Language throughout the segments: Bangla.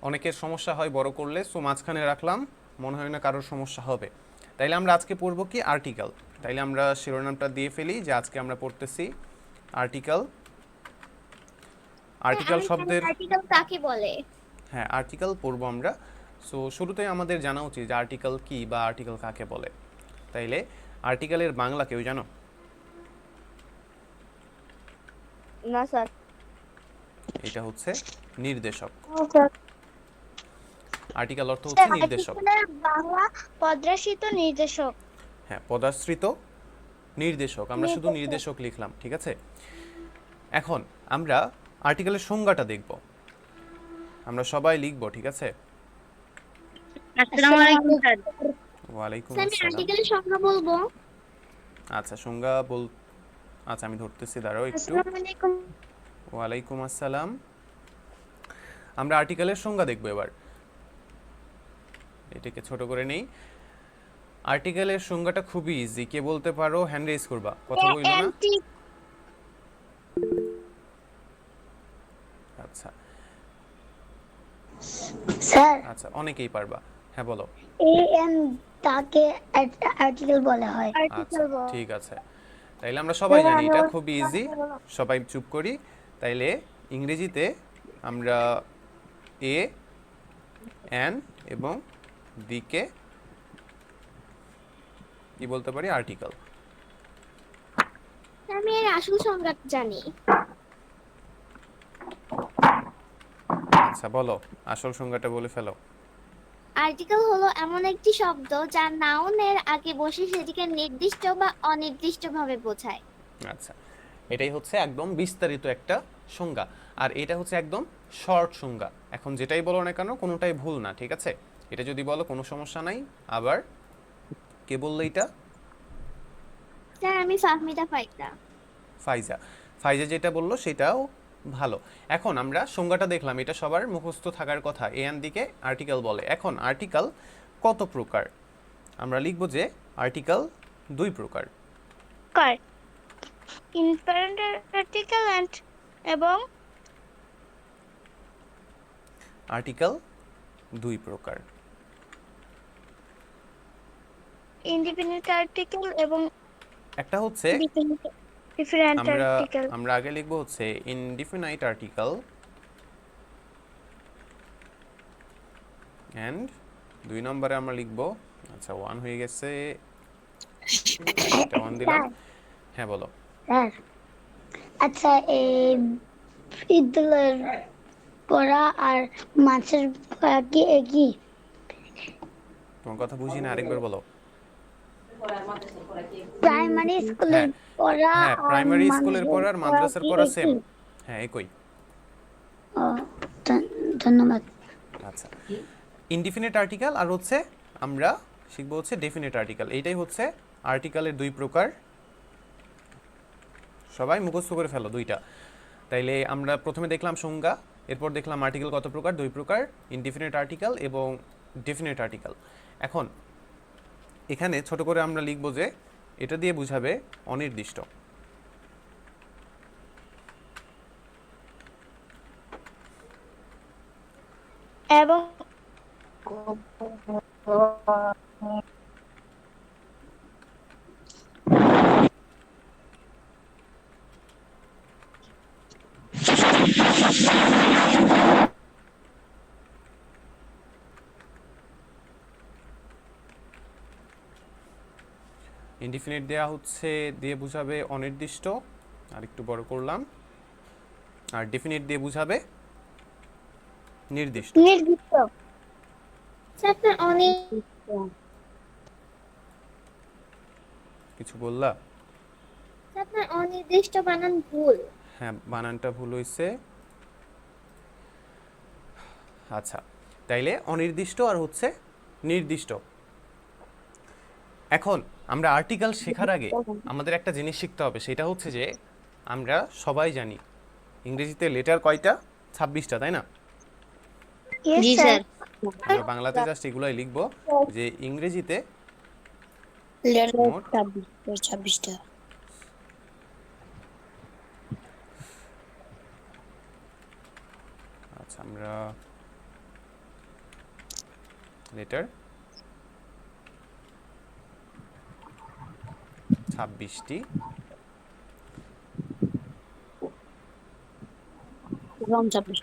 অনেকের সমস্যা হয় বড় করলে, সো মাঝখানে রাখলাম, মনে হয় না কারোর সমস্যা হবে। তাইলে আমরা আজকে পড়বো কি আর্টিকেল। তাইলে আমরা শিরোনামটা দিয়ে ফেলি যে আজকে আমরা পড়তেছি আর্টিকেল। হ্যাঁ, আর্টিকেল আমি জানি শব্দের, আর্টিকেল কাকে বলে। হ্যাঁ আর্টিকেল পড়বো আমরা। সো শুরুতেই আমাদের জানা উচিত যে আর্টিকেল কি বা আর্টিকেল কাকে বলে। তাইলে আর্টিকেলের বাংলা কেউ জানো? না স্যার। এটা হচ্ছে নির্দেশক। স্যার, আর্টিকেল অর্থ হচ্ছে নির্দেশক। আর্টিকেলের বাংলা পদ্রাসিত নির্দেশক। হ্যাঁ, পদাশ্রিত নির্দেশক, আমরা শুধু নির্দেশক। নির্দেশক লিখলাম, ঠিক আছে। এখন আমরা আর্টিকেলের সংজ্ঞাটা দেখব, আমরা সবাই লিখব, ঠিক আছে। আসসালামু আলাইকুম স্যার। ওয়ালাইকুম স্যার, আমি আসসালাম। আর্টিকেলের সংজ্ঞা বলবো। আচ্ছা সংজ্ঞা বল, আচ্ছা আমি ধরতেছি, দাঁড়াও একটু। আসসালামু আলাইকুম। ওয়ালাইকুম আসসালাম। আমরা আর্টিকেলের সংজ্ঞা দেখব এবার, এটাকে ছোট করে নেই। আর্টিকেলের সংজ্ঞাটা খুবই ইজি, কে বলতে পারো হ্যান্ড রেজ করবা, কথা বইলো না। অ্যান্টি। আচ্ছা স্যার, আচ্ছা, অনেকেই পারবা, হ্যাঁ বলো। এন তাকে আর্টিকেল বলা হয়। আচ্ছা আর্টিকেল বল। ঠিক আছে, তাইলে আমরা সবাই জানি এটা খুবই ইজি, সবাই চুপ করি। তাইলে ইংরেজিতে আমরা এ, এন এবং দিকে কি বলতে পারি? আর্টিকেল। আমি এর আসল সংজ্ঞা জানি। আচ্ছা বলো, আসল সংজ্ঞাটা বলে ফেলো। আর্টিকেল হলো এমন একটি শব্দ যা নাউনের আগে বসে সেটিকে নির্দিষ্ট বা অনির্দিষ্টভাবে বোঝায়। আচ্ছা, এটাই হচ্ছে একদম বিস্তারিত একটা সংজ্ঞা, আর এটা হচ্ছে একদম শর্ট সংজ্ঞা। এখন যেটাই বলো না কেন কোনোটাই ভুল না, ঠিক আছে। এটা যদি বলো কোনো সমস্যা নাই। আবার কে বললো এটা? স্যার, আমি ফাহমিদা ফাইদা। ফাইজা। ফাইজা যেটা বললো সেটাও ভালো। এখন আমরা সংজ্ঞাটা দেখলাম, এটা সবার মুখস্থ থাকার কথা, এ এন দিকে আর্টিকেল বলে। এখন আর্টিকেল কত প্রকার? আমরা লিখব যে আর্টিকেল দুই প্রকার। কার ইনফারেন্ট আর্টিকেল এন্ড এবং আর্টিকেল দুই প্রকার। ইন্ডিপেন্ডেন্ট আর্টিকেল এবং একটা হচ্ছে, ডিফারেন্ট আমরা আর্টিকেল। আমরা আগে লিখব হচ্ছে ইনডিফিনাইট আর্টিকেল অ্যান্ড দুই নম্বরে আমরা লিখব, আচ্ছা ওয়ান হয়ে গেছে, এটা ওয়ান দিলাম। স্যার, হ্যাঁ বলো। স্যার, আচ্ছা এই বিদ্যালয়ের পড়া আর মাছের পড়া কি একই? তোমার কথা বুঝি না, আরেকবার বলো। প্রাইমারি স্কুলের হ্যাঁ পড়া হ্যাঁ, আর প্রাইমারি স্কুলের মানসিক পড়া আর পড়া মাদ্রাসার কি পড়া সেম। একই? হ্যাঁ একই। ও, ধন্যবাদ। আচ্ছা, ইনডিফিনিট আর্টিকেল আর হচ্ছে আমরা শিখবো হচ্ছে ডেফিনিট আর্টিকেল। এইটাই হচ্ছে আর্টিকেলের দুই প্রকার, সবাই মুখস্থ করে ফেলো দুইটা। তাইলে আমরা প্রথমে দেখলাম সংজ্ঞা, এরপর দেখলাম আর্টিকেল কত প্রকার, দুই প্রকার, ইনডিফিনিট আর্টিকেল এবং ডেফিনিট আর্টিকেল। এখন এখানে ছোট করে আমরা লিখব যে এটা দিয়ে বুঝাবে অনির্দিষ্ট। এবং ইনডিফিনিট দেওয়া হচ্ছে দিয়ে বুঝাবে অনির্দিষ্ট, আর একটু বড় করলাম, আর ডেফিনিট দিয়ে বুঝাবে নির্দিষ্ট। নির্দিষ্ট। স্যার, অনেক কিছু বললা? আপনার অনির্দিষ্ট বানান ভুল। হ্যাঁ বানানটা ভুল হয়েছে। আচ্ছা, তাইলে অনির্দিষ্ট আর হচ্ছে নির্দিষ্ট। এখন আমরা আর্টিকেল শেখার আগে আমাদের একটা জিনিস শিখতে হবে, সেটা হচ্ছে যে আমরা সবাই জানি ইংরেজিতে লেটার কয়টা? 26টা, তাই না? জি স্যার। আমরা বাংলাতে জাস্ট এগুলাই লিখবো যে ইংরেজিতে মোট 26টা। আচ্ছা আমরা লেটার 26টি, রং 26।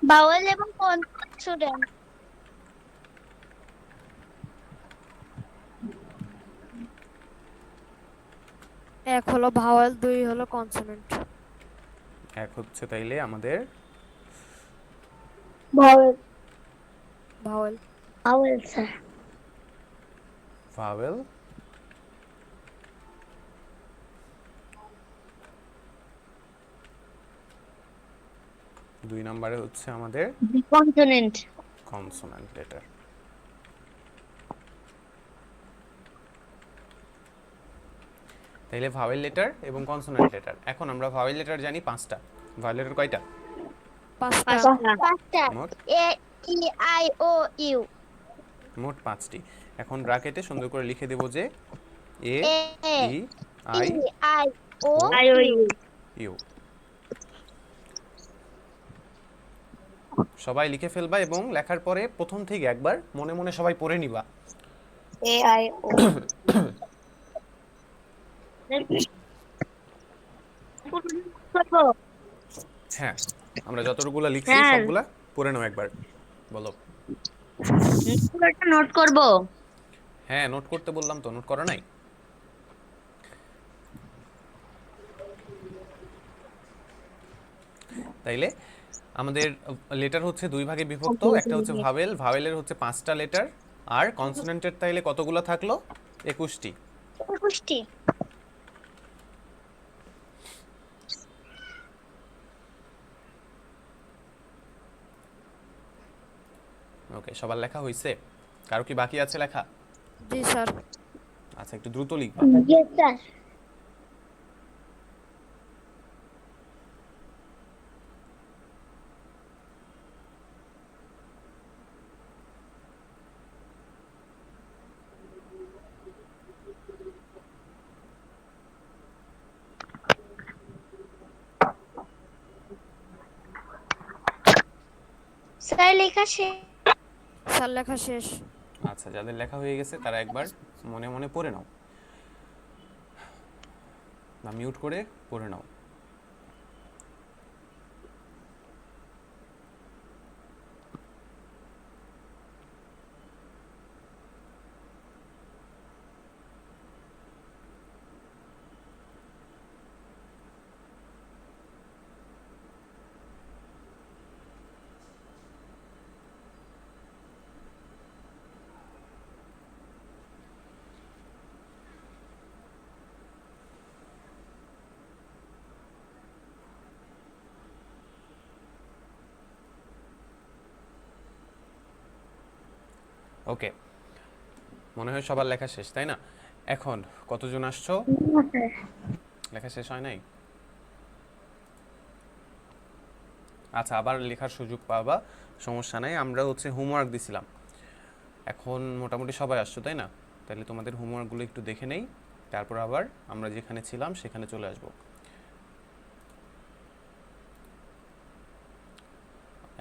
বাউল এবং কনসোনেন্ট। এক হলো ভাওয়েল, দুই হলো কনসোনেন্ট। এক হচ্ছে তাইলে আমাদের vowel. Vowel. Vowel sir. Vowel, দুই নম্বরে হচ্ছে আমাদের কনসোনেন্ট। Consonant letter. তাইলে ভাওয়েল লেটার এবং কনসোন্যান্ট লেটার। এখন আমরা ভাওয়েল লেটার জানি 5টা। ভাওয়েল লেটার কয়টা? 5টা। 5টা। মোট এ ই আই ও ইউ। মোট 5টি। এখন ব্র্যাকেটে সুন্দর করে লিখে দেব যে A A E E I I O O U. U. সবাই লিখে ফেলবা এবং লেখার পরে প্রথম থেকে একবার মনে মনে সবাই পড়ে নিবা। A I O. হ্যাঁ, আমরা যতটুকুলা লিখছি স্যার সবগুলা পড়ে নাও একবার। বলো। একটা নোট করব। হ্যাঁ, নোট করতে বললাম তো, নোট করা নাই? তাইলে আমাদের লেটার হচ্ছে দুই ভাগে বিভক্ত। একটা হচ্ছে ভাওয়েল, ভাওয়েলের হচ্ছে 5টা লেটার, আর কনসোনেন্টের তাইলে কতগুলো থাকলো? 21টি। 21টি। ওকে, সবার লেখা হয়েছে? কারো কি বাকি আছে লেখা? জি স্যার। আচ্ছা, একটু দ্রুত লিখবা। Yes sir. স্যার লেখা শেষ। স্যার লেখা শেষ। আচ্ছা, যাদের লেখা হয়ে গেছে তারা একবার মনে মনে পড়ে নাও, বা মিউট করে পড়ে নাও। ওকে, মনে হয় সবার লেখা শেষ, তাই না? এখন কতজন আসছো? লেখা শেষ হয় নাই? আচ্ছা, আবার লেখার সুযোগ পাবা, সমস্যা নাই। আমরা হচ্ছে হোমওয়ার্ক দিছিলাম, এখন মোটামুটি সবাই আসছো, তাই না? তাহলে তোমাদের হোমওয়ার্কগুলো একটু দেখে নেই, তারপর আবার আমরা যেখানে ছিলাম সেখানে চলে আসব।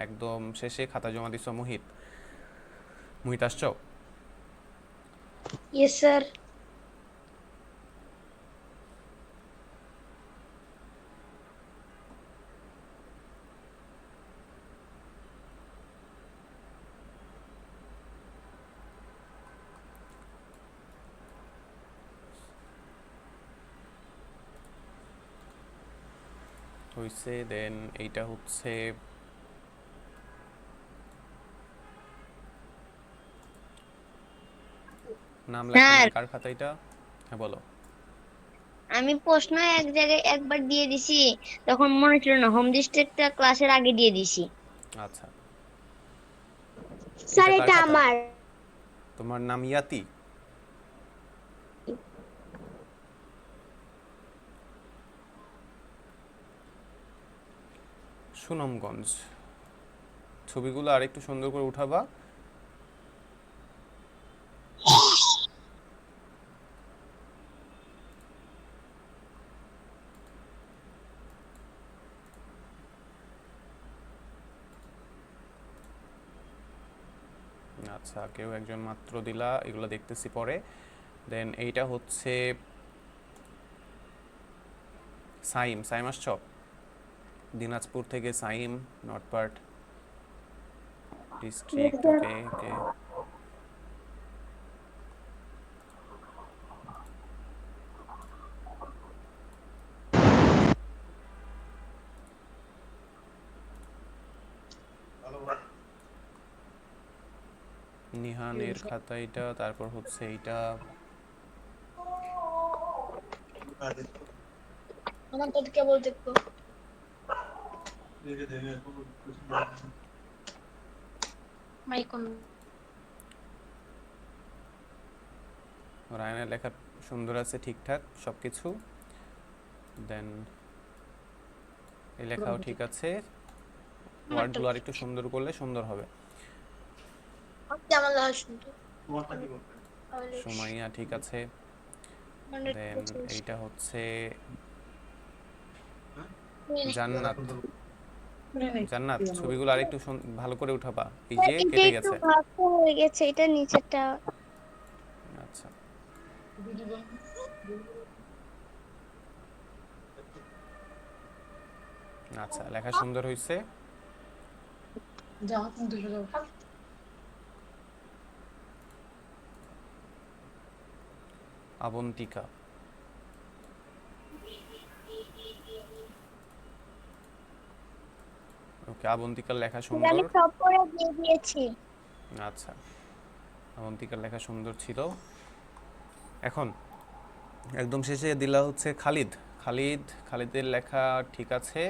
একদম শেষে খাতা জমা দিছো মুহিত। মুহিত আসছো? Yes sir. হইছে। দেন এইটা হচ্ছে নাম লেখা নাই, স্যার কার খাতা এটা? হ্যাঁ বলো। আমি প্রশ্ন এক জায়গায় একবার দিয়ে দিছি, তখন মনে ছিল না, হোম ডিস্ট্রিক্টটা ক্লাসের আগে দিয়ে দিছি। আচ্ছা, স্যার এটা কার এটা খাতা? আমার। তোমার নাম ইয়াতি? সুনামগঞ্জ, ছবিগুলো আর একটু সুন্দর করে উঠাবা। আচ্ছা, কেউ একজন মাত্র দিলা, এগুলো দেখতেছি পরে। দেন এইটা হচ্ছে সাইম। সাইম আসছো? দিনাজপুর থেকে সাইম, নর্থ পার্ট ডিস্ট্রিক্ট। ওকে ওকে। নিহানের খাতা এটা, তারপর হচ্ছে এইটা। আমার তো কেবল দেখবো মাইকন। রায়নের লেখা সুন্দর আছে, ঠিকঠাক সবকিছু। দেন এই লেখাও ঠিক আছে, ওয়ার্ডগুলো আর একটু সুন্দর করলে সুন্দর হবে। আমার লেখা সুন্দর। সুমাইয়া ঠিক আছে। দেন এইটা হচ্ছে জান্নাত। জান্নাত, ছবিগুলো আর একটু ভালো করে উঠাবা, এই যে এটা কেটে একটু গেছে। ভাগ হয়ে গেছে, এটা নিচেরটা। আচ্ছা, আচ্ছা, লেখা সুন্দর হয়েছে। আবন্তিকা, ওকে, আবন্তিকার লেখা আমি সুন্দর। সব করে দিয়ে দিয়েছি। আচ্ছা, অবন্তিকার লেখা সুন্দর ছিল। এখন একদম শেষে দিলা হচ্ছে খালিদ। খালিদ, খালিদের লেখা ঠিক আছে।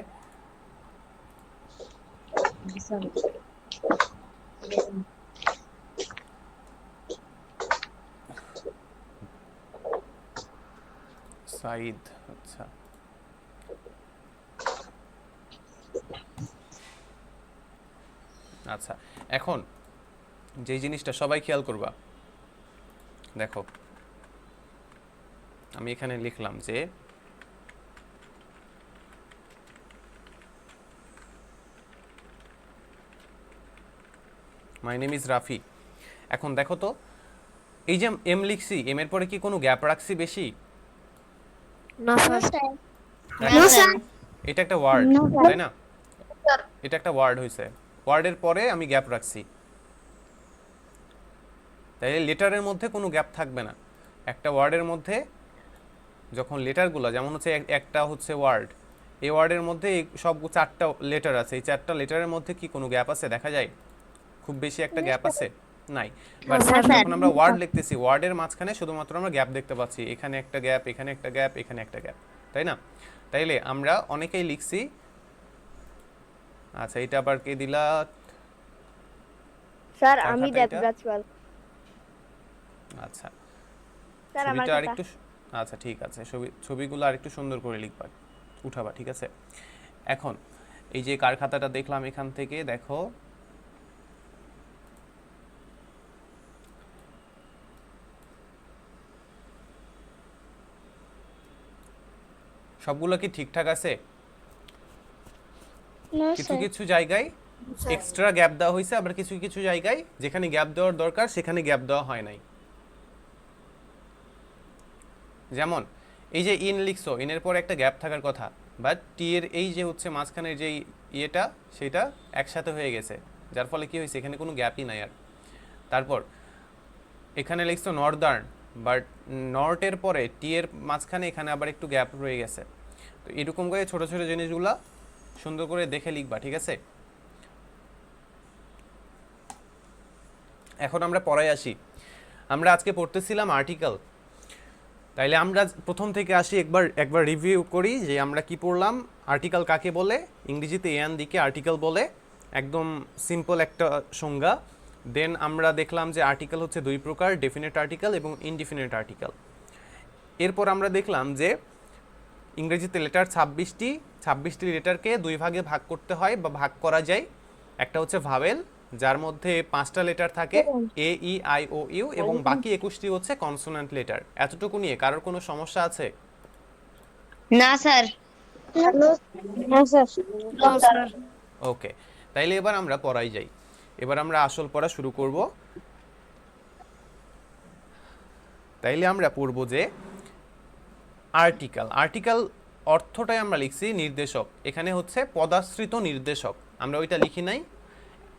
সাইদ, আচ্ছা। আচ্ছা, এখন যেই জিনিসটা সবাই খেয়াল করবা, দেখো আমি এখানে লিখলাম যে মাই নেম ইজ রাফি। এখন দেখো তো, এই যে এম লিখছি, এম এর পরে কি কোনো গ্যাপ রাখছি বেশি? না স্যার। এটা একটা ওয়ার্ড, No, sir. তাই না? এটা একটা ওয়ার্ড হয়েছে, ওয়ার্ডের পরে আমি গ্যাপ রাখছি, তাই লেটারের মধ্যে কোনো গ্যাপ থাকবে না। একটা ওয়ার্ডের মধ্যে যখন লেটারগুলো, যেমন হচ্ছে একটা হচ্ছে ওয়ার্ড, এই ওয়ার্ডের মধ্যে সব 4টা লেটার আছে, এই 4টা লেটারের মধ্যে কি কোনো গ্যাপ আছে দেখা যায়? খুব বেশি একটা গ্যাপ আছে? নাই। বাট যখন আমরা ওয়ার্ড লিখতেছি, ওয়ার্ডের মাঝখানে শুধুমাত্র আমরা গ্যাপ দেখতে পাচ্ছি, এখানে একটা গ্যাপ, এখানে একটা গ্যাপ, এখানে একটা গ্যাপ, তাই না? তাইলে আমরা অনেকেই লিখছি। আচ্ছা, এটা আবার কে দিলা? স্যার কার আমি খাতা এটা? দেবরাজপাল। আচ্ছা, স্যার আমার ছবিটা আর কথা। একটু আচ্ছা ঠিক আছে, ছবিগুলো আর একটু সুন্দর করে লিখবা, উঠাবা, ঠিক আছে? এখন এই যে কার খাতাটা দেখলাম এখান থেকে, দেখো সবগুলো কি ঠিকঠাক আছে? কিছু কিছু জায়গায় এক্সট্রা গ্যাপ দেওয়া হয়েছে, আবার কিছু কিছু জায়গায় যেখানে গ্যাপ দেওয়ার দরকার সেখানে গ্যাপ দেওয়া হয় নাই। যেমন এই যে ইন লিখছো, ইনের পরে একটা গ্যাপ থাকার কথা, বাট টি এর এই যে হচ্ছে মাঝখানের যে ইয়েটা, সেটা একসাথে হয়ে গেছে, যার ফলে কি হয়েছে, এখানে কোনো গ্যাপই নাই আর। তারপর এখানে লিখছো নর্দার্ন, বাট নর্থের পরে টি এর মাঝখানে এখানে আবার একটু গ্যাপ রয়ে গেছে। তো এরকম করে ছোট ছোট জিনিসগুলা সুন্দর করে দেখে লিখবা, ঠিক আছে? এখন আমরা পড়ায় আসি। আমরা আজকে পড়তেছিলাম আর্টিকেল, তাইলে আমরা প্রথম থেকে আসি, একবার রিভিউ করি যে আমরা কি পড়লাম। আর্টিকেল কাকে বলে? ইংরেজিতে এন দিকে আর্টিকেল বলে, একদম সিম্পল একটা সংজ্ঞা। দেন আমরা দেখলাম যে আর্টিকেল হচ্ছে 2 প্রকার, ডেফিনিট আর্টিকেল এবং ইনডিফিনিট আর্টিকেল। এরপর আমরা দেখলাম যে ইংরেজিতে লেটার 26টি, 26টি লেটারকে দুই ভাগে ভাগ করতে হয় বা ভাগ করা যায়। একটা হচ্ছে ভাওয়েল, যার মধ্যে 5টা লেটার থাকে, এ ই আই ও ইউ, এবং বাকি 21টি হচ্ছে কনসোনেন্ট লেটার। এতটুকু নিয়ে কারোর কোনো সমস্যা আছে? না স্যার। No sir. ওকে, তাইলে এবার আমরা পড়াই যাই। এবার আমরা আসল পড়া শুরু করব। তাইলে আমরা পড়ব যে আর্টিকেল। আর্টিকেল অর্থটাই আমরা লিখছি নির্দেশক, এখানে হচ্ছে পদাশ্রিত নির্দেশক, আমরা ওইটা লিখি নাই,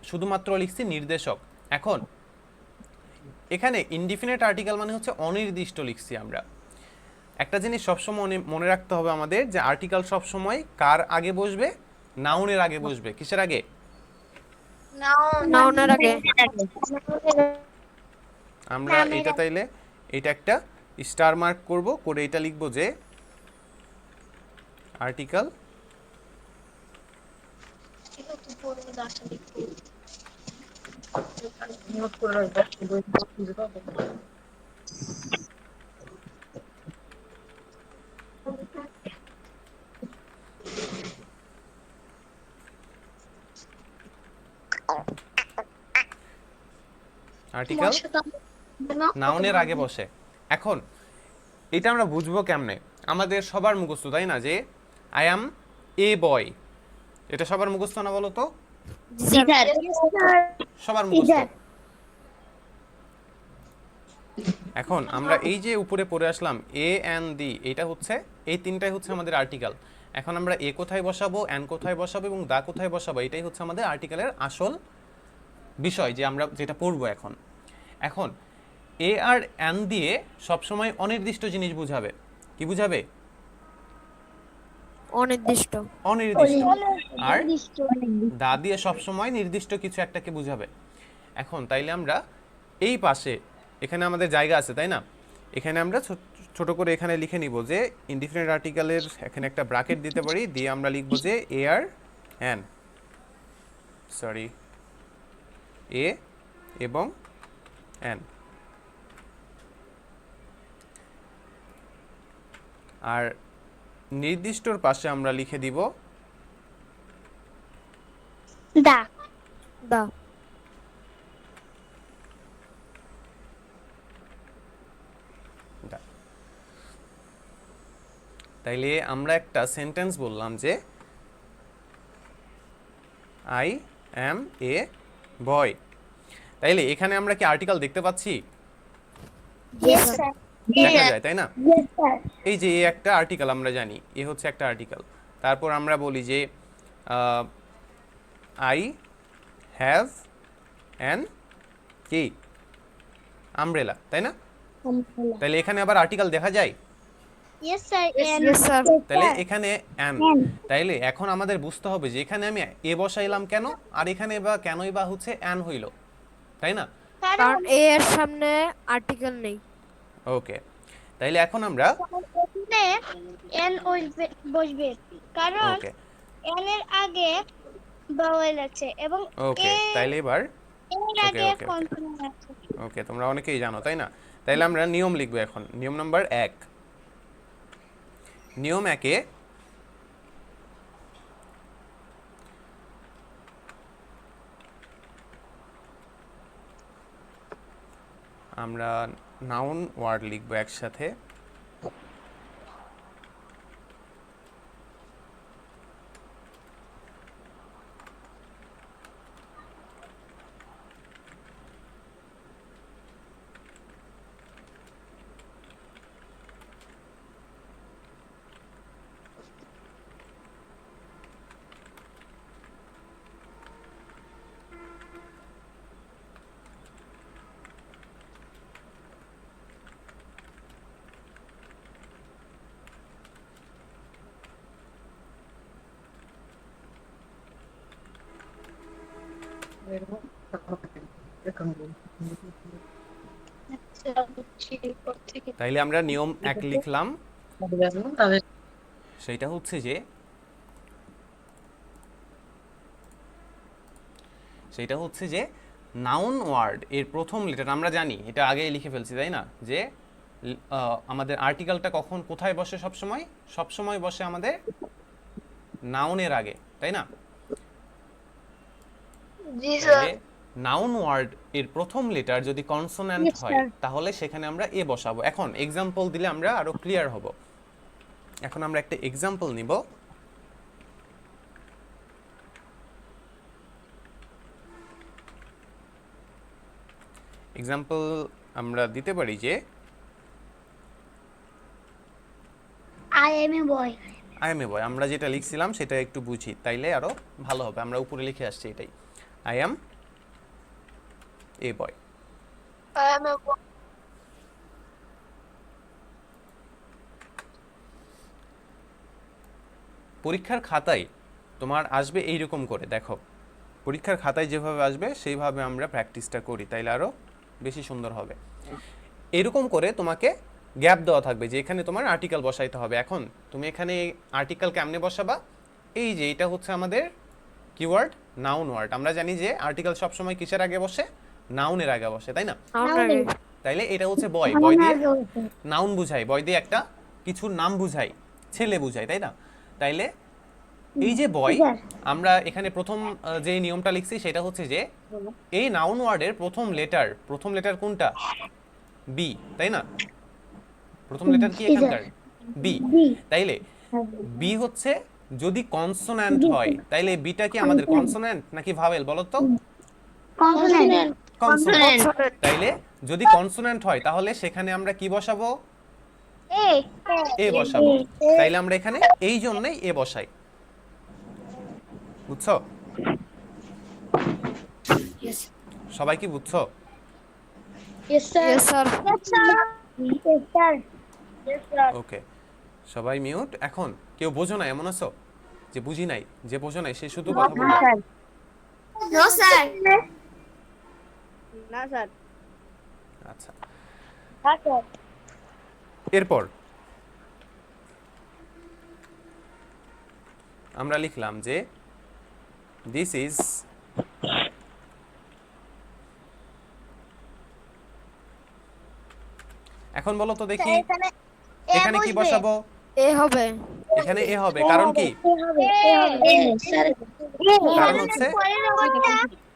শুধুমাত্র লিখছি নির্দেশক। এখন এখানে ইনডিফিনিট আর্টিকেল মানে হচ্ছে অনির্দিষ্ট লিখছি আমরা। একটা জিনিস সবসময় মনে রাখতে হবে আমাদের, যে আর্টিকেল সবসময় কার আগে বসবে? নাউনের আগে বসবে। কিসের আগে? নাউনের আগে। আমরা এটা তাইলে এটা একটা স্টার মার্ক করব, করে এটা লিখব যে আর্টিকেল আর্টিকেল নাউনের আগে বসে। এখন এটা আমরা বুঝবো কেমনে? আমাদের সবার মুখস্থ, তাই না, যে আই অ্যাম এ বয়, এটা সবার মুখস্থ না বলো তো? জি স্যার। সবার মুখস্থ। এখন আমরা এই যে উপরে পড়ে আসলাম এ এন দি, এটা হচ্ছে, এই তিনটাই হচ্ছে আমাদের আর্টিকেল। এখন আমরা এ কোথায় বসাবো, এন কোথায় বসাবো এবং দা কোথায় বসাবো, এটাই হচ্ছে আমাদের আর্টিকেলের আসল বিষয়, যে আমরা যেটা পড়বো এখন। এখন এ আর এন দিয়ে সবসময় অনির্দিষ্ট জিনিস বুঝাবে। কি বুঝাবে? অনির্দিষ্ট। অনির্দিষ্ট। আর দা দিয়ে সবসময় নির্দিষ্ট কিছু একটাকে বুঝাবে। এখন তাইলে আমরা এই পাশে, এখানে আমাদের জায়গা আছে তাই না, এখানে আমরা ছোট করে এখানে লিখে নিব যে ইনডিফিনিট আর্টিকেলের এখানে একটা ব্র্যাকেট দিতে পারি, দিয়ে আমরা লিখব যে এ আর এন, সরি, এ এবং এন। আর নির্দিষ্টর পাশে আমরা লিখে দিব দা। দা। দা। তাইলে আমরা একটা সেন্টেন্স বললাম যে আই অ্যাম এ বয়। তাইলে এখানে আমরা কি আর্টিকেল দেখতে পাচ্ছি? Yes, sir. দেখা যায় তাই না? Yes, sir. এই যে এ একটা আর্টিকেল, আমরা জানি এ হচ্ছে একটা আর্টিকেল। তারপর আমরা বলি যে আই হ্যাভ অ্যান কি আমব্রেলা, তাই না? তাহলে এখানে আবার আর্টিকেল দেখা যায়। Yes sir. Yes, sir. তাহলে এখানে অ্যান। তাইলে এখন আমাদের বুঝতে হবে যে এখানে আমি এ বসাইলাম কেন, আর এখানে বা কেনই বা হচ্ছে অ্যান হইল, তাই না? কারণ এ এর সামনে আর্টিকেল নেই। ওকে, তাইলে এখন আমরা এখানে এন বসবে, কারণ ওকে এন এর আগে ভাওয়েল আছে এবং ওকে তাইলে এবার এর আগে ওকে কনসোনেন্ট আছে। ওকে, তোমরা অনেকেই জানো তাই না? তাইলে আমরা নিয়ম লিখবো এখন। নিয়ম নাম্বার 1। নিয়ম 1-এ আমরা নাউন ওয়ার্ড লিখবো একসাথে। তাইলে আমরা নিয়ম 1 লিখলাম, সেটা হচ্ছে যে নাউন ওয়ার্ড এর প্রথম লেটার আমরা জানি, এটা আগেই লিখে ফেলছি তাই না, যে আমাদের আর্টিকেলটা কখন কোথায় বসে সবসময়? সবসময় বসে আমাদের নাউনের আগে, তাই না? জি স্যার। তাহলে নাউন ওয়ার্ড এর প্রথম লেটার যদি কনসোন্যান্ট Yes, হয় sir. তাহলে সেখানে আমরা এ বসাবো। এখন এক্সাম্পল দিলে আমরা আরো ক্লিয়ার হব। এখন আমরা একটা এক্সাম্পল নিব। এক্সাম্পল আমরা দিতে পারি যে I am a boy. I am a boy. আমরা যেটা লিখছিলাম সেটা একটু বুঝি, তাইলে আরো ভালো হবে। আমরা উপরে লিখে আসছি এটাই, I am a boy. I am a boy. পরীক্ষার খাতায় তোমার আসবে এইরকম করে, দেখো পরীক্ষার খাতায় যেভাবে আসবে সেইভাবে আমরা প্র্যাকটিসটা করি, তাইলে আরও বেশি সুন্দর হবে। এরকম করে তোমাকে গ্যাপ দেওয়া থাকবে যে এখানে তোমার আর্টিকেল বসাইতে হবে। এখন তুমি এখানে আর্টিকেল কেমনে বসাবা? এই যে এটা হচ্ছে আমাদের কিওয়ার্ড নাউন ওয়ার্ড। আমরা জানি যে আর্টিকেল সবসময় কিসের আগে বসে? নাউনের আগে বসে, তাই না? নাউন আগে। তাইলে এটা হচ্ছে বয়, বয় দিয়ে নাউন বুঝাই, বয় দিয়ে একটা কিছুর নাম বুঝাই, ছেলে বুঝাই, তাই না? তাইলে এই যে বয়, আমরা এখানে প্রথম যে নিয়মটা লিখছি সেটা হচ্ছে যে এই নাউন ওয়ার্ডের প্রথম লেটার কোনটা? বি, তাই না? প্রথম লেটার কি এখানকার? বি। তাইলে বি হচ্ছে যদি কনসোন্যান্ট হয়, তাইলে বিটা কি আমাদের কনসোন্যান্ট নাকি ভাওয়েল বলো তো? Consonant. কনসোন্যান্ট। তাইলে যদি কনসোন্যান্ট হয় তাহলে সেখানে আমরা কি বসাবো? A. এ বসাবো। তাইলে আমরা এখানে এই জন্যই এ বসাই, বুঝছো? সবাই কি বুঝছো? Yes sir. Yes sir. Yes, sir. Yes, sir. Yes sir. ওকে, সবাই মিউট। এখন কেউ বোঝো না এমন আছো যে বুঝি নাই? যে বোঝো নাই সে শুধু কথা বলবে। No sir. না স্যার। আচ্ছা, Okay. এরপর আমরা লিখলাম যে দিস ইজ এখন বলো তো দেখি এখানে কি বসাবো? এ হবে। এখানে এ হবে, কারণ কি? কারণ হচ্ছে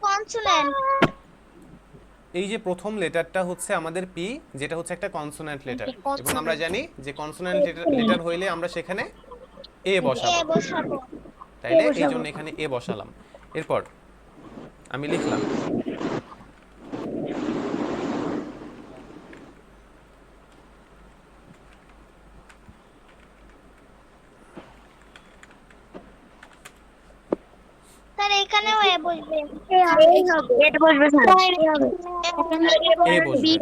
কনসোনেন্ট। এই যে প্রথম লেটারটা হচ্ছে আমাদের পি, যেটা হচ্ছে একটা কনসোন্যান্ট লেটার, এবং আমরা জানি যে কনসোন্যান্ট লেটার হইলে আমরা সেখানে এ বসাবো, তাইলে এই জন্য এখানে এ বসালাম। এরপর আমি লিখলাম স্যার এখানেও এ বসবে। এটা বসবে স্যার এ বসবে।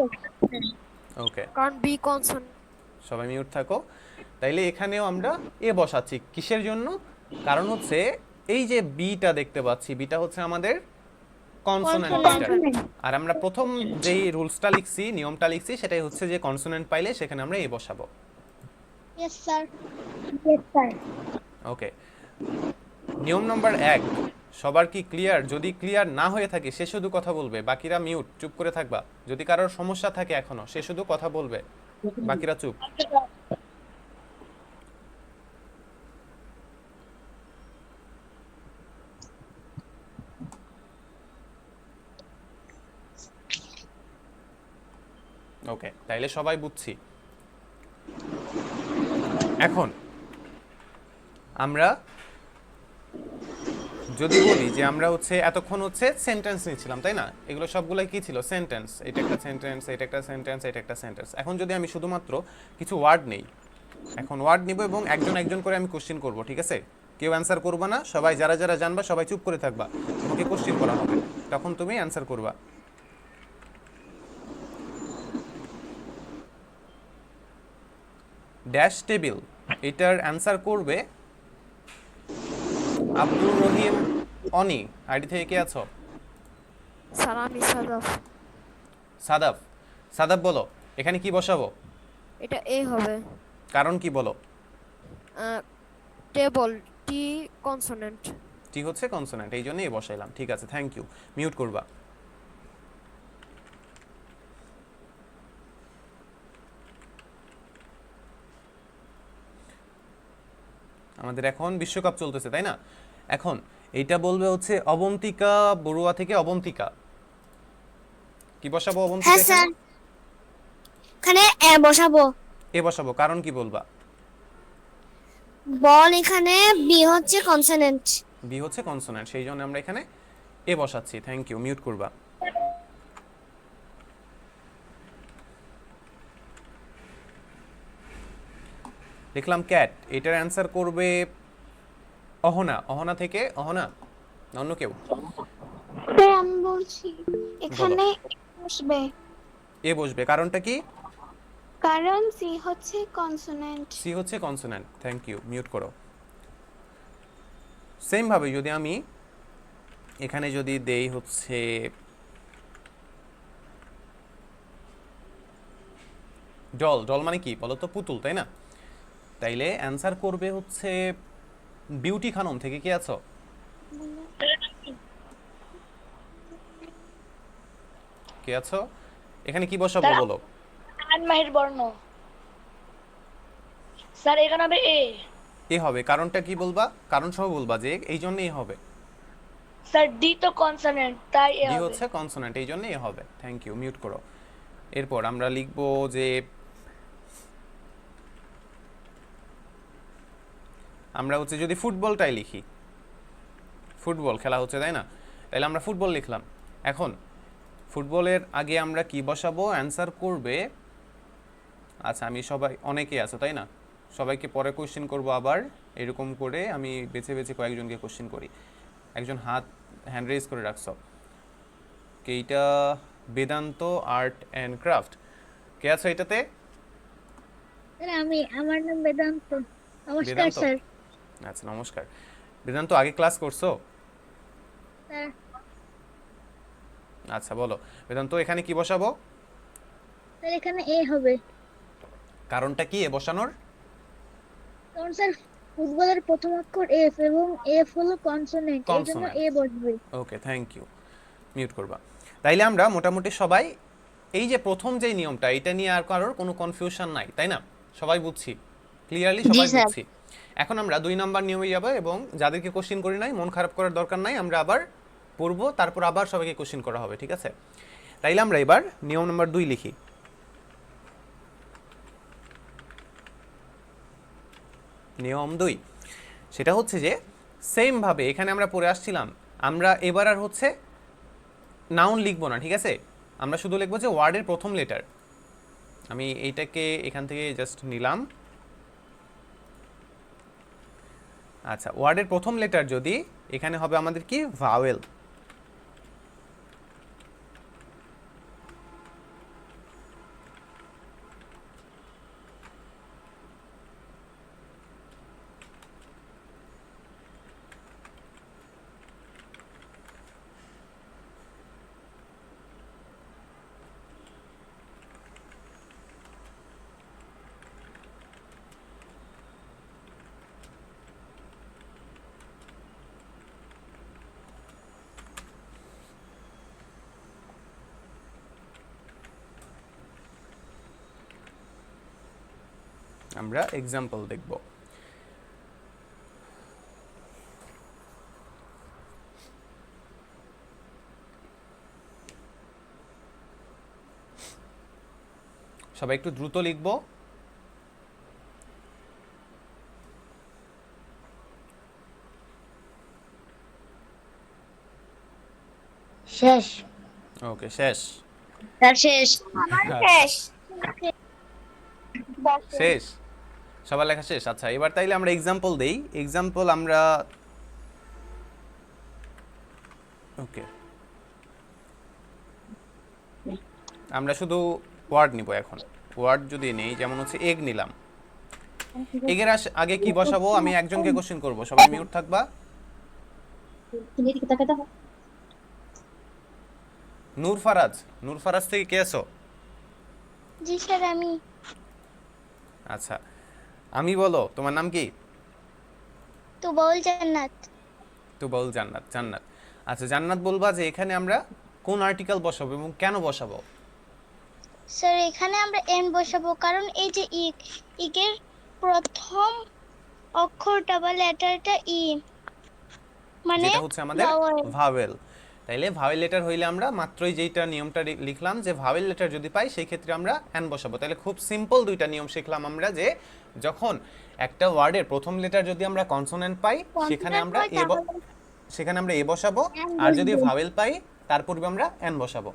ওকে, কারণ বি কনসোনেন্ট। সবাই মিউট থাকো। তাইলে এখানেও আমরা এ বসাচ্ছি, কিসের জন্য? কারণ হচ্ছে এই যে বিটা দেখতে পাচ্ছি, বিটা হচ্ছে আমাদের কনসোন্যান্ট লেটার, আর আমরা প্রথম যেই রুলসটা লিখছি, নিয়মটা লিখছি, সেটাই হচ্ছে যে কনসোন্যান্ট পাইলে সেখানে আমরা এ বসাবো। Yes sir. Yes, sir. ওকে, নিয়ম নম্বর 1 সবার কি ক্লিয়ার? যদি ক্লিয়ার না হয়ে থাকে সে শুধু কথা বলবে, বাকিরা মিউট, চুপ করে থাকবা। যদি কারোর সমস্যা থাকে এখনো, সে শুধু কথা বলবে, বাকিরা চুপ। ওকে, তাইলে সবাই বুঝছি। এখন আমরা যদি বলি যে আমরা হচ্ছে এতক্ষণ হচ্ছে সেন্টেন্স নিচ্ছিলাম, তাই না? এগুলো সবগুলাই কি ছিল? সেন্টেন্স। এটা একটা সেন্টেন্স, এটা একটা সেন্টেন্স, এটা একটা সেন্টেন্স। এখন যদি আমি শুধুমাত্র কিছু ওয়ার্ড নেই, এখন ওয়ার্ড নিব এবং একজন একজন করে আমি কোশ্চেন করব, ঠিক আছে? কেউ অ্যান্সার করবা না, সবাই যারা যারা জানবা সবাই চুপ করে থাকবা। তোমাকে কোশ্চেন করা হবে, তখন তুমি অ্যান্সার করবা। ড্যাশ টেবিল, এটার অ্যান্সার করবে আব্দুর রহিম অনি। আইডি থেকে কে আছো? স্যার আমি সাদাফ। সাদাফ। সাদাফ বলো এখানে কি বসাবো? এটা এ হবে। কারণ কি বলো? টেবল টি কনসোনেন্ট। টি হচ্ছে কনসোন্যান্ট, এই জন্য এ বসাইলাম। ঠিক আছে, থ্যাংক ইউ। মিউট করবা। আমাদের এখন বিশ্বকাপ চলতেছে তাই না? এখন এইটা বলবে হচ্ছে অবন্তিকা বড়ুয়া থেকে অবন্তিকা। কি বসাবো অবন্তিকা? হ্যাঁ স্যার, এখানে এ বসাবো। এ বসাবো, কারণ কি বলবা? বল এখানে বি হচ্ছে কনসোনেন্ট। বি হচ্ছে কনসোনেন্ট, সেই জন্য আমরা এখানে এ বসাচ্ছি। থ্যাংক ইউ, মিউট করবা। লিখলাম ক্যাট, এটার অ্যান্সার করবে অহনা। অহনা থেকে অহনা, না অন্য কেউ? আমি বলছি এখানে বসবে এ বসবে, কারণটা কি? কারণ সি হচ্ছে কনসোনেন্ট। সি হচ্ছে কনসোনেন্ট। থ্যাংক ইউ, মিউট করো। সেম ভাবে যদি আমি এখানে যদি দেই হচ্ছে ডল, ডল মানে কি বলো তো? পুতুল, তাই না? তাইলে অ্যান্সার করবে হচ্ছে বিউটি খানম থেকে। কে আছো? কে আছো? এখানে কি বসাবো বলো? মাহির বর্ণ স্যার এখানে হবে এ। এ হবে, কারণটা কি বলবা? কারণ সহ বলবা যে এই জন্য এ হবে। স্যার ডি তো কনসোনেন্ট, তাই এ ডি হবে। হচ্ছে কনসোনেন্ট, এই জন্য এ হবে। থ্যাংক ইউ, মিউট করো। এরপর আমরা লিখবো যে আমরা হচ্ছে যদি ফুটবলটাই লিখি, ফুটবল খেলা হচ্ছে তাই না? তাহলে আমরা ফুটবল লিখলাম। এখন ফুটবলের আগে আমরা কি বসাবো? অ্যান্সার করবে, আচ্ছা আমি সবাই, অনেকেই আছে তাই না, সবাইকে পরে কোশ্চেন করব আবার। এরকম করে আমি বেছে বেছে কয়েকজনকে কোশ্চেন করি। একজন হ্যান্ড রেজ করে রাখছো। এইটা বেদান্ত আর্ট অ্যান্ড ক্রাফট। কে আছো এটাতে? আমি, আমার নাম বেদান্ত। নমস্কার বেদান্ত? স্যার। আচ্ছা নমস্কার। বেদান্ত আগে ক্লাস করছো? স্যার আচ্ছা বলো বেদান্ত, এখানে কি বসাবো? স্যার এখানে এ হবে, কারণটা কি এ বসানোর? কারণ স্যার ফুটবলের প্রথম অক্ষর এফ এবং এফ হলো কনসোনেন্ট, এই জন্য Consonant. এ বসবে। ওকে, থ্যাংক ইউ, মিউট করবা। তাইলে আমরা মোটামুটি সবাই এই যে প্রথম যে নিয়মটা, এটা নিয়ে আর কারোর কোনো কনফিউশন নাই তাই না? সবাই বুঝছি, ক্লিয়ারলি সবাই স্যার। বুঝছি। এখন আমরা 2 নাম্বার নিয়মে যাব এবং যাদেরকে কোশ্চেন করি নাই মন খারাপ করার দরকার নাই, আমরা আবার পড়বো, তারপর আবার সবাইকে কোশ্চেন করা হবে, ঠিক আছে? তাইলে আমরা এবার নিয়ম নাম্বার 2 লিখি। নিয়ম 2, সেটা হচ্ছে যে সেম ভাবে এখানে আমরা পড়ে আসছিলাম, আমরা এবার আর হচ্ছে নাউন লিখবো না, ঠিক আছে? আমরা শুধু লিখবো যে ওয়ার্ডের প্রথম লেটার। আমি এইটাকে এখান থেকে জাস্ট নিলাম। আচ্ছা, ওয়ার্ডের প্রথম লেটার যদি এখানে হবে আমাদের কি? ভাওয়েল। আমরা এক্সাম্পল দেখব। সবাই একটু দ্রুত লিখব। শেষ। ওকে, শেষ। স্যার শেষ। শেষ। শেষ, সবার লেখা শেষ। আচ্ছা এবার তাইলে আমরা এক্সাম্পল দেই। এক্সাম্পল আমরা ওকে, আমরা শুধু ওয়ার্ড নিব এখন। ওয়ার্ড যদি নেই, যেমন হচ্ছে এগ নিলাম, এগের আগে কি বসাবো? আমি একজনকে কোশ্চেন করব, সবাই মিউট থাকবা। নূর ফারাজ, নূর ফারাজ থেকে কে আছো? জি স্যার আমি। আচ্ছা আমি, বলো তোমার নাম কি? তো বল জান্নাত। তুবাউল জান্নাত। জান্নাত, আচ্ছা জান্নাত বলবা যে এখানে আমরা কোন আর্টিকেল বসাবো এবং কেন বসাবো? স্যার এখানে আমরা এম বসাবো কারণ এই যে ইকের প্রথম অক্ষরটা বা লেটারটা ই, মানে যেটা হচ্ছে আমাদের vowel। ভাওয়েল। তাইলে ভাওয়েল লেটার হইলে আমরা মাত্রই যেইটা নিয়মটা লিখলাম যে ভাওয়েল লেটার যদি পাই সেই ক্ষেত্রে আমরা অ্যান বসাবো। তাহলে খুব সিম্পল দুইটা নিয়ম শিখলাম আমরা, যে যখন একটা ওয়ার্ডের প্রথম লেটার যদি আমরা কনসোনেন্ট পাই সেখানে Consonant আমরা হয় তাহলে সেখানে আমরা এ বসাবো, and আর যদি বসবো। ভাওয়েল পাই তার পূর্বে আমরা অ্যান বসাবো।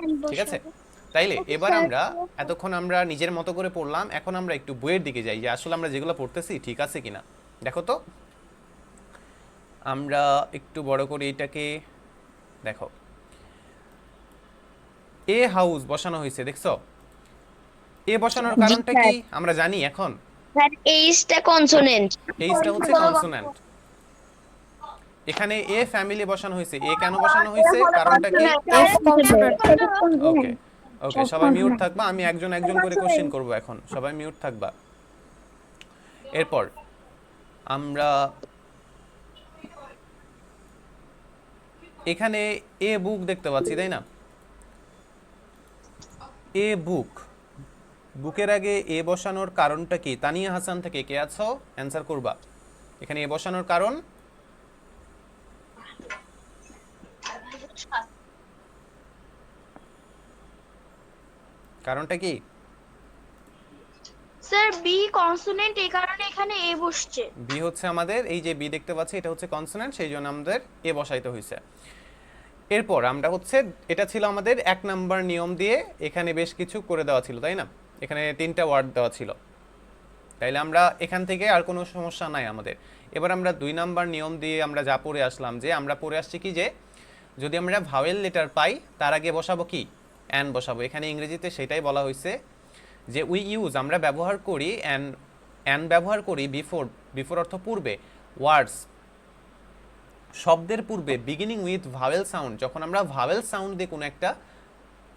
and ঠিক আছে? বসাবো। তাইলে Okay, এবার sir. আমরা এতক্ষণ আমরা নিজের মতো করে পড়লাম, এখন আমরা একটু বইয়ের দিকে যাই যে আসলে আমরা যেগুলো পড়তেছি ঠিক আছে কিনা। দেখো তো, আমরা একটু বড় করে এটাকে দেখো, এ হাউস বসানো হয়েছে, দেখছো? এ বসানোর কারণটা কি আমরা জানি এখন? Sir এইচটা consonant. এইচটা হচ্ছে কনসোন্যান্ট। এখানে এ ফ্যামিলি বসানো হয়েছে, এ কেন বসানো হয়েছে কারণটা কি? F consonant. ওকে ওকে, সবাই মিউট থাকবা, আমি একজন একজন করে কোশ্চেন করব এখন, সবাই মিউট থাকবা। এরপর আমরা এখানে এ বুক দেখতে পাচ্ছি, তাই না? এ বুক, বুকের আগে এ বসানোর কারণটা কি? তানিয়া হাসান থেকে কে আছো অ্যানসার করবা। এখানে এ বসানোর কারণ? কারণটা কি? স্যার বি কনসোনেন্ট, এই কারণে এখানে এ বসছে। বি হচ্ছে আমাদের, এই যে বি দেখতে পাচ্ছি এটা হচ্ছে কনসোনেন্ট, সেই জন্য আমাদের এ বসাইতে হয়েছে। এরপর আমরা হচ্ছে, এটা ছিল আমাদের 1 নাম্বার নিয়ম দিয়ে, এখানে বেশ কিছু করে দেওয়া ছিল, তাই না? এখানে 3টা ওয়ার্ড দেওয়া ছিল, তাইলে আমরা এখান থেকে আর কোনো সমস্যা নাই আমাদের। এবার আমরা 2 নাম্বার নিয়ম দিয়ে আমরা যা পড়ে আসলাম, যে আমরা পড়ে আসছি কি, যে যদি আমরা ভাওয়েল লেটার পাই তার আগে বসাবো কি? অ্যান বসাবো। এখানে ইংরেজিতে সেটাই বলা হয়েছে যে উই ইউজ, আমরা ব্যবহার করি অ্যান ব্যবহার করি বিফোর অর্থ পূর্বে, ওয়ার্ডস শব্দের পূর্বে বিগিনিং উইথ ভাওয়েল সাউন্ড, যখন আমরা ভাওয়েল সাউন্ড দিয়ে কোনো একটা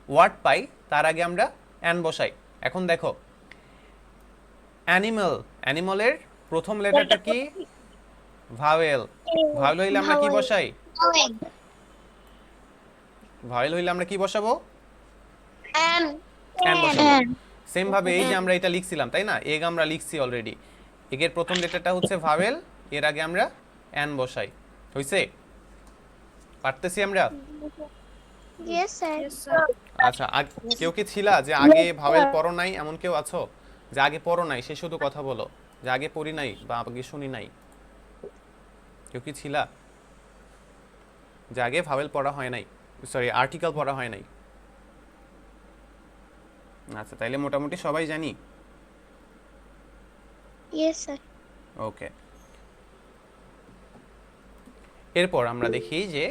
ওয়ার্ড পাই তার আগে আমরা অ্যান বসাই। এখন দেখো, অ্যানিমাল, অ্যানিমালের প্রথম লেটারটা কি? ভাওয়েল। ভাওয়েল হইলে আমরা কি বসাই? ভাওয়েল হইলে আমরা কি বসাবো? অ্যান অ্যান বসাবো। সেম ভাবে এই যে আমরা এটা লিখছিলাম, তাই না? এগ আমরা লিখছি অলরেডি, এগের প্রথম লেটারটা হচ্ছে ভাওয়েল, এর আগে আমরা অ্যান বসাই। হইছে? পারতেছি আমরা? Yes sir. Yes, sir. আচ্ছা, কেউ কি ছিলা যে আগে ভাওয়েল পড়ো নাই, এমন কেউ আছো যে আগে পড়ো নাই, সে শুধু কথা বলো যে আগে পড়ি নাই বা আগে শুনি নাই? কেউ কি ছিলা যে আগে ভাওয়েল পড়া হয় নাই, সরি আর্টিকেল পড়া হয় নাই? আচ্ছা, তাইলে মোটামুটি সবাই জানি। Yes sir. ওকে, এরপর আমরা দেখি যে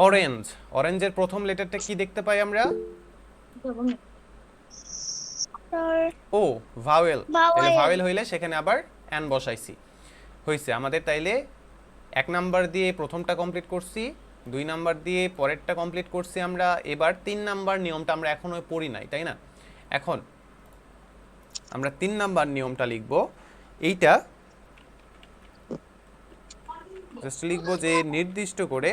অরেঞ্জ, অরেঞ্জের প্রথম লেটারটা কি দেখতে পাই আমরা? ও, ভাওয়েল। তাহলে ভাওয়েল হইলে সেখানে আবার অ্যান বসাইছি, হইছে আমাদের। তাইলে 1 নাম্বার দিয়ে প্রথমটা কমপ্লিট করছি, 2 নাম্বার দিয়ে পরেরটা কমপ্লিট করছি আমরা। এবার 3 নাম্বার নিয়মটা আমরা এখনো পড়ি নাই, তাই না? এখন আমরা 3 নাম্বার নিয়মটা লিখব। এইটা জাস্ট লিখবো যে নির্দিষ্ট করে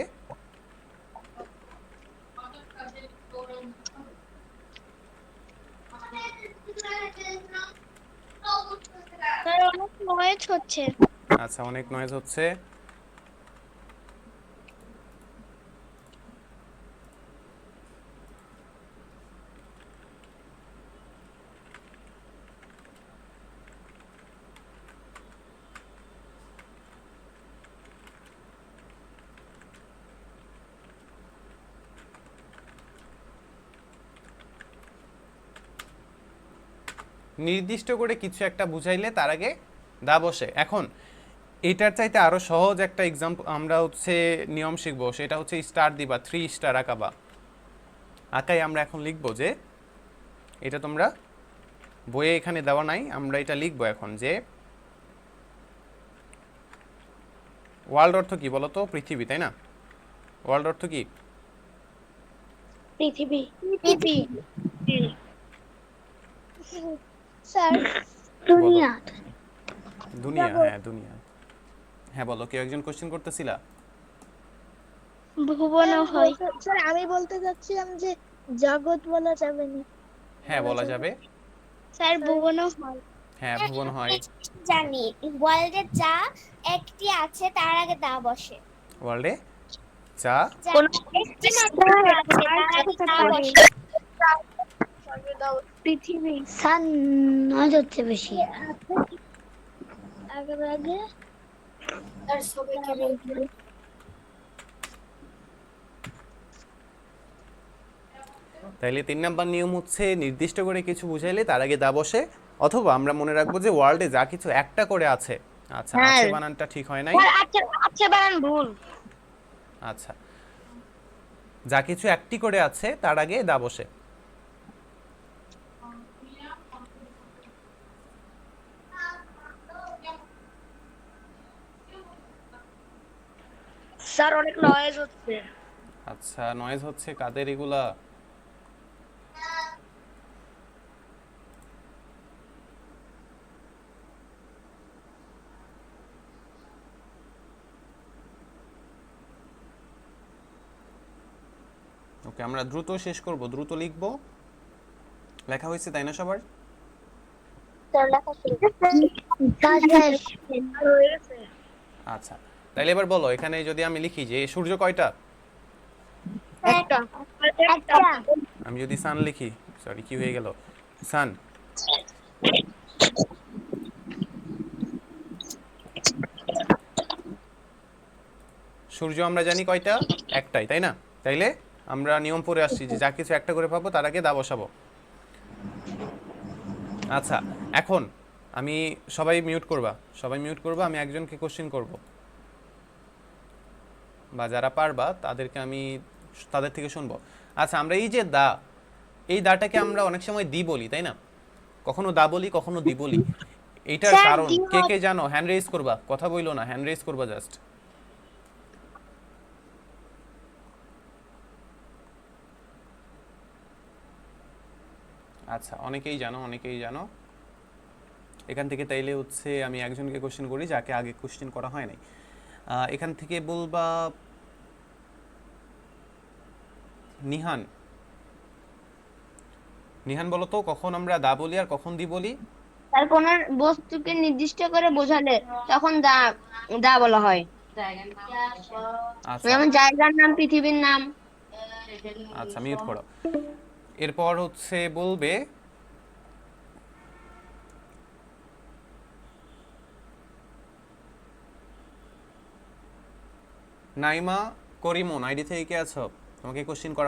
স্যার অনেক নয়েজ হচ্ছে। আচ্ছা, অনেক নয়েজ হচ্ছে। নির্দিষ্ট করে কিছু একটা বুঝাইলে তার আগে দা বসে। এখন এটার চাইতে আরো সহজ একটা এক্সাম্পল আমরা হচ্ছে নিয়ম শিখবো, সেটা হচ্ছে স্টার দিবা, 3 স্টার আঁকাবা। আঁকাই আমরা এখন লিখবো যে, এটা তোমরা বইয়ে এখানে দেওয়া নাই, আমরা এটা লিখবো এখন যে ওয়ার্ল্ড অর্থ কি বলতো? পৃথিবী, তাই না? ওয়ার্ল্ড অর্থ কি? পৃথিবী। পৃথিবী স্যার দুনিয়া। দুনিয়া, হ্যাঁ দুনিয়া। হ্যাঁ বলো, কেউ একজন কোশ্চেন করতেছিলা? ভুবন হয়। স্যার আমি বলতে চাচ্ছিলাম যে জগৎ বলা যাবে না। হ্যাঁ বলা যাবে। স্যার ভুবন হয়। হ্যাঁ ভুবন হয়। জানি ওয়ার্ল্ডে যা একটি আছে তার আগে দা বসে। ওয়ার্ল্ডে যা কোন একটি মাত্র আছে তার আগে দা বসে। পৃথিবী সান নয় হচ্ছে বেশি আগে আগে তাইলে 3 নাম্বার নিয়ম হচ্ছে নির্দিষ্ট করে কিছু বুঝাইলে তার আগে দা বসে, অথবা আমরা মনে রাখবো যে ওয়ার্ল্ডে যা কিছু একটা করে আছে। আচ্ছা হ্যাঁ। আছে বানানটা ঠিক হয় নাই। আচ্ছা আচ্ছা বানান ভুল। আচ্ছা যা কিছু একটি করে আছে তার আগে দা বসে। স্যার অনেক নয়েজ হচ্ছে। আচ্ছা নয়েজ হচ্ছে কাদের এগুলা? ওকে আমরা দ্রুত শেষ করব, দ্রুত লিখব। লেখা হয়েছে তাই না সবার? হয়ে গেছে। আচ্ছা তাইলে এবার বলো, এখানে যদি আমি লিখি যে সূর্য কয়টা, একটা একটা। আমি যদি সান লিখি, সরি কি হয়ে গেল, সান। সূর্য আমরা জানি কয়টা, একটাই তাই না? তাইলে আমরা নিয়ম পড়ে আসছি যে যা কিছু একটা করে পাবো তার আগে দা বসাবো। আচ্ছা এখন আমি, সবাই মিউট করবা, সবাই মিউট করবা, আমি একজনকে কোশ্চেন করব, বা যারা পারবা তাদেরকে আমি তাদের থেকে শুনবো। আচ্ছা আমরা এই যে দা, এই দাটাকে আমরা অনেক সময় দি বলি তাই না? কখনো দা বলি কখনো দি বলি। এইটার স্যার, কারণ দি কে কে জানো? হ্যান্ড রেজ করবা, কথা বইলো না, হ্যান্ড রেজ করবা জাস্ট। আচ্ছা অনেকেই জানো, অনেকেই জানো। এখান থেকে তাইলে হচ্ছে আমি একজনকে কোশ্চেন করি যাকে আগে কোশ্চেন করা হয় নাই। এখান থেকে বলবা নিহান। নিহান বলো তো কখন আমরা দা বলি আর কখন দি বলি? তার কোন বস্তুকে নির্দিষ্ট করে বোঝালে তখন দা দা বলা হয়। আচ্ছা যেমন জায়গার নাম, পৃথিবীর নাম। আচ্ছা মিউট করো। এরপর হচ্ছে বলবে নাইমা করিমন, আইডি থেকে কে আছো? তোমাকে কোশ্চেন করা